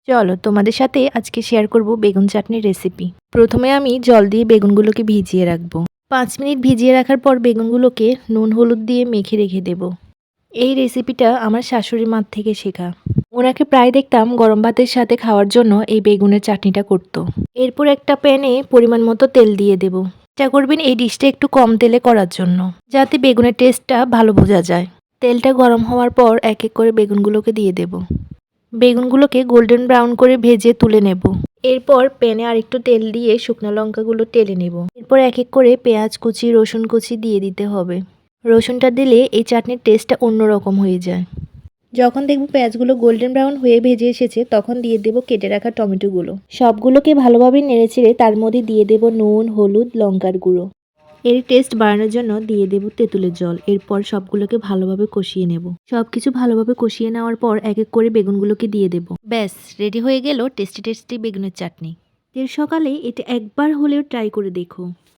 চলো তোমাদের সাথে আজকে শেয়ার করব বেগুন চাটনির রেসিপি। প্রথমে আমি জল দিয়ে বেগুনগুলোকে ভিজিয়ে রাখবো। 5 মিনিট ভিজিয়ে রাখার পর বেগুনগুলোকে নুন হলুদ দিয়ে মেখে রেখে দেব। এই রেসিপিটা আমার শাশুড়ি মার থেকে শেখা। ওনাকে প্রায় দেখতাম গরম ভাতের সাথে খাওয়ার জন্য এই বেগুনের চাটনিটা করতো। এরপর একটা প্যানে পরিমাণ মতো তেল দিয়ে দেব। চেষ্টা করবেন এই ডিশটা একটু কম তেলে করার জন্য, যাতে বেগুনের টেস্টটা ভালো বোঝা যায়। তেলটা গরম হওয়ার পর এক এক করে বেগুনগুলোকে দিয়ে দেব। বেগুনগুলোকে গোল্ডেন ব্রাউন করে ভেজে তুলে নেব। এরপর প্যানে আরেকটু তেল দিয়ে শুকনো লঙ্কাগুলো টেলে নেব। এরপর এক এক করে পেঁয়াজ কুচি রসুন কুচি দিয়ে দিতে হবে। রসুনটা দিলে এই চাটনির টেস্টটা অন্যরকম হয়ে যায়। যখন দেখব পেঁয়াজগুলো গোল্ডেন ব্রাউন হয়ে ভেজে এসেছে তখন দিয়ে দেব কেটে রাখা টমেটোগুলো। সবগুলোকে ভালোভাবে নেড়েচেড়ে তার মধ্যে দিয়ে দেব নুন হলুদ লঙ্কার গুঁড়ো। এর টেস্ট বাড়ানোর জন্য দিয়ে দেব তেঁতুলের জল। এরপর সবগুলোকে ভালোভাবে কষিয়ে নেব। সবকিছু ভালোভাবে কষিয়ে নেওয়ার পর এক এক করে বেগুনগুলোকে দিয়ে দেব। ব্যাস রেডি হয়ে গেল টেস্টি টেস্টি বেগুনের চাটনি। এর সকালে এটা একবার হলেও ট্রাই করে দেখো।